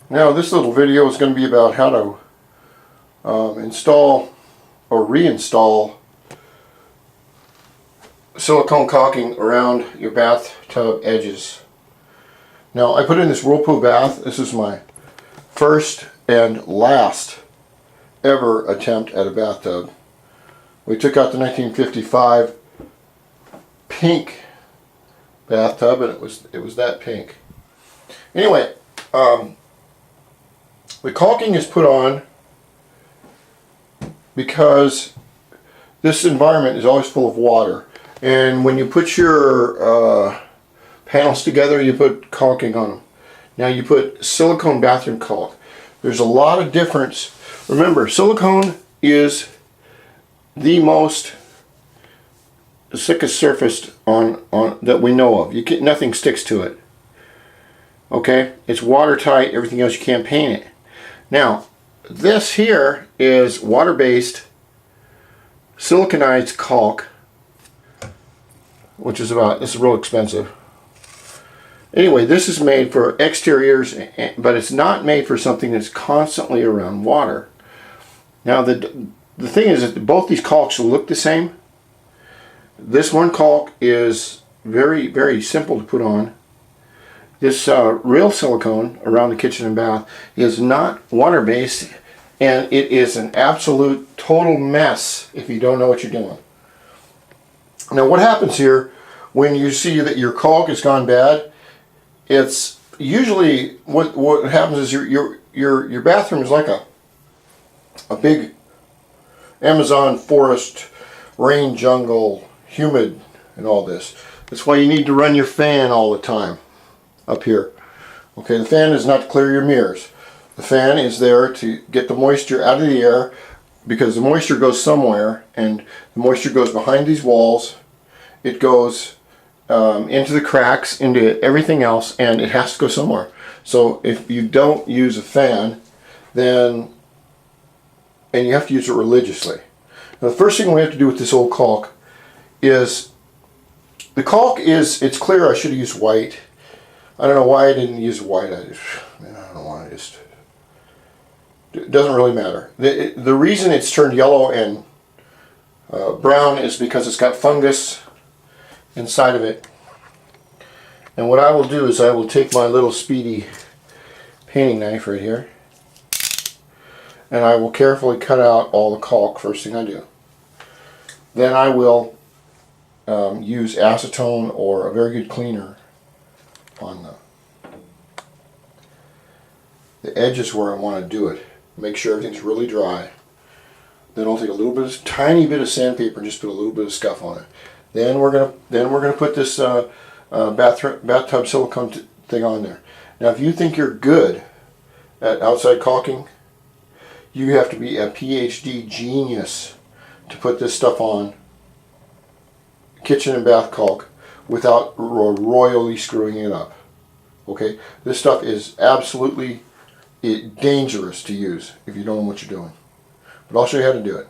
Now this little video is going to be about how to install or reinstall silicone caulking around your bathtub edges. Now I put in this whirlpool bath. This is my first and last ever attempt at a bathtub. We took out the 1955 pink bathtub and it was that pink. Anyway, the caulking is put on because this environment is always full of water, and when you put your panels together, you put caulking on them. Now you put silicone bathroom caulk. There's a lot of difference. Remember, silicone is the most thickest surface on that we know of. Nothing sticks to it. Okay, it's watertight. Everything else you can't paint it. Now, this here is water-based siliconized caulk, which is this is real expensive. Anyway, this is made for exteriors, but it's not made for something that's constantly around water. Now, the thing is that both these caulks look the same. This one caulk is very, very simple to put on. This real silicone around the kitchen and bath is not water-based, and it is an absolute total mess if you don't know what you're doing. Now what happens here when you see that your caulk has gone bad, it's usually what happens is your bathroom is like a big Amazon forest, rain jungle, humid and all this. That's why you need to run your fan all the time up here. Okay, the fan is not to clear your mirrors. The fan is there to get the moisture out of the air, because the moisture goes somewhere, and the moisture goes behind these walls. It goes into the cracks, into everything else, and it has to go somewhere. So if you don't use a fan, and you have to use it religiously. Now the first thing we have to do with this old caulk is, the caulk it's clear. I should have used white. I don't know why I didn't use white. I don't know why. It doesn't really matter. The reason it's turned yellow and brown is because it's got fungus inside of it. And what I will do is I will take my little speedy painting knife right here, and I will carefully cut out all the caulk, first thing I do. Then I will use acetone or a very good cleaner on the edges where I want to do it. Make sure everything's really dry. Then I'll take a tiny bit of sandpaper and just put a little bit of scuff on it. Then we're gonna put this bathtub silicone thing on there. Now, if you think you're good at outside caulking, you have to be a PhD genius to put this stuff on kitchen and bath caulk without royally screwing it up. Okay, this stuff is absolutely dangerous to use if you don't know what you're doing. But I'll show you how to do it.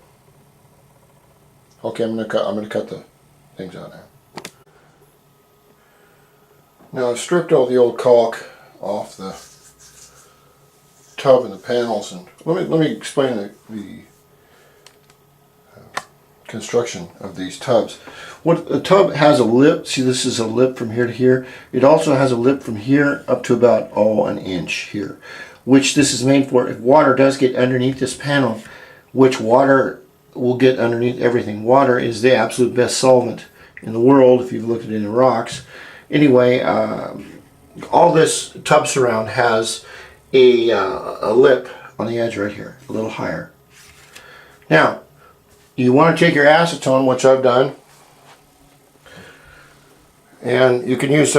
Okay, I'm gonna cut the things out now. Now I've stripped all the old caulk off the tub and the panels, and let me explain the construction of these tubs. What the tub has a lip. See, this is a lip from here to here. It also has a lip from here up to about an inch here, which this is made for if water does get underneath this panel, which water will get underneath everything. Water is the absolute best solvent in the world if you've looked at it in rocks. Anyway, all this tub surround has a lip on the edge right here, a little higher. Now, you want to take your acetone, which I've done, and you can use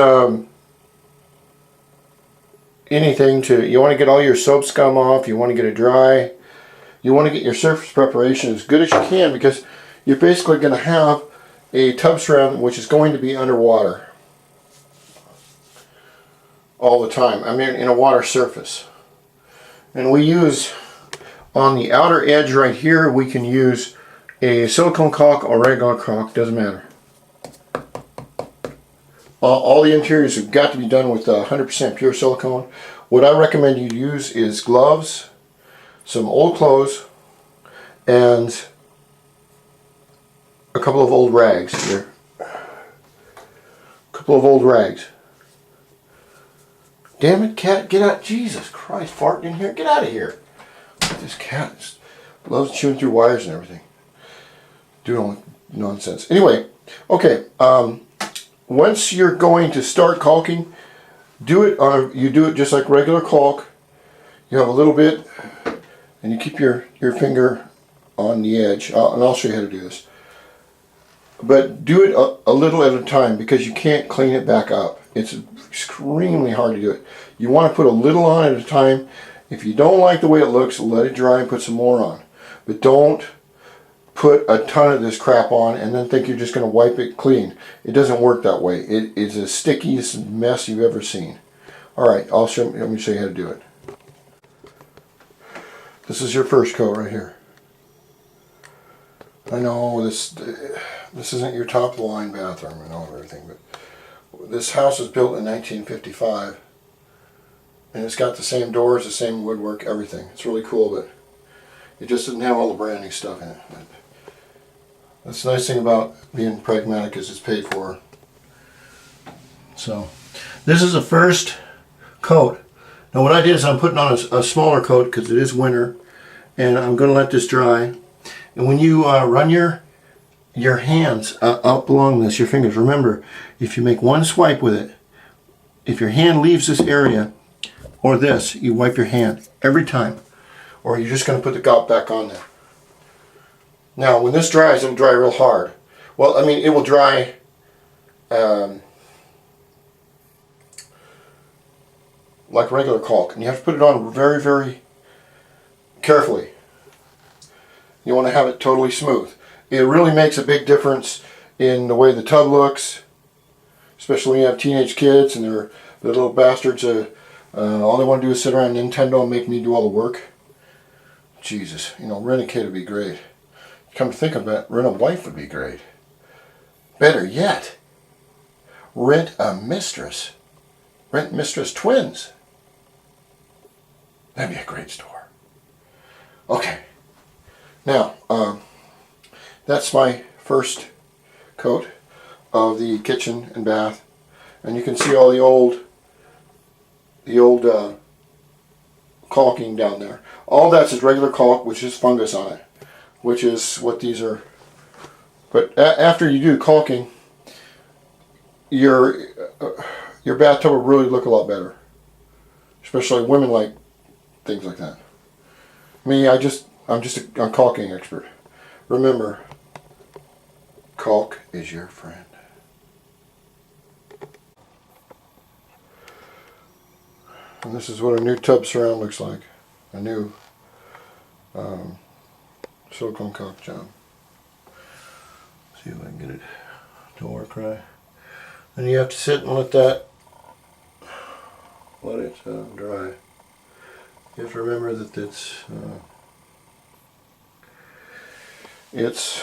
anything you want to get all your soap scum off, you want to get it dry, you want to get your surface preparation as good as you can, because you're basically going to have a tub surround which is going to be underwater all the time. I mean, in a water surface. And we use, on the outer edge right here, we can use a silicone caulk or regular caulk, doesn't matter. All the interiors have got to be done with 100% pure silicone, What I recommend you use is gloves, some old clothes, and a couple of old rags here. A couple of old rags. Damn it, cat, get out. Jesus Christ, farting in here. Get out of here. This cat loves chewing through wires and everything. Doing all nonsense. Anyway, okay. Once you're going to start caulking, you do it just like regular caulk. You have a little bit, and you keep your finger on the edge. And I'll show you how to do this. But do it a little at a time, because you can't clean it back up. It's extremely hard to do it. You want to put a little on at a time. If you don't like the way it looks, let it dry and put some more on. But don't put a ton of this crap on and then think you're just going to wipe it clean. It doesn't work that way. It is the stickiest mess you've ever seen. Alright, let me show you how to do it. This is your first coat right here. I know this isn't your top of the line bathroom and all everything, but this house was built in 1955, and it's got the same doors, the same woodwork, everything. It's really cool, but it just doesn't have all the brand new stuff in it. But that's the nice thing about being pragmatic, is it's paid for. So this is the first coat. Now what I did is I'm putting on a smaller coat because it is winter, and I'm going to let this dry. And when you run your hands up along this, your fingers, remember, if you make one swipe with it, if your hand leaves this area or this, you wipe your hand every time, or you're just going to put the gout back on there. Now when this dries, it'll dry real hard. Well, I mean, it will dry like regular caulk, and you have to put it on very, very carefully. You want to have it totally smooth. It really makes a big difference in the way the tub looks, especially when you have teenage kids and they're little bastards. All they want to do is sit around Nintendo and make me do all the work. Jesus, rent a kid would be great. Come to think of it, rent a wife would be great. Better yet, rent a mistress. Rent mistress twins. That'd be a great store. Okay. Now, that's my first coat of the kitchen and bath, and you can see all the old caulking down there. All that's is regular caulk, which is fungus on it, which is what these are. But after you do caulking, your bathtub will really look a lot better. Especially women like things like that. Me, I'm just a caulking expert. Remember, caulk is your friend. And this is what a new tub surround looks like. A new silicone caulk job. See if I can get it to work right. And you have to sit and let it dry. You have to remember that it's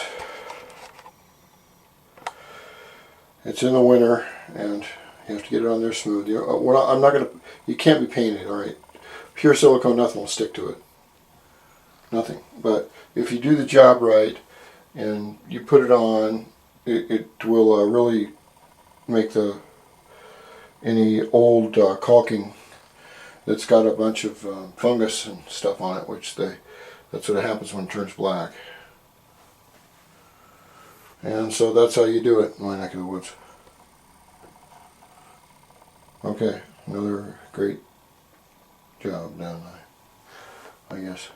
in the winter, and you have to get it on there smooth. You can't be painted, all right? Pure silicone, nothing will stick to it. Nothing. But if you do the job right and you put it on, it will really make any old caulking that's got a bunch of fungus and stuff on it, that's what happens when it turns black. And so that's how you do it in my neck of the woods. Okay, another great job done, I guess.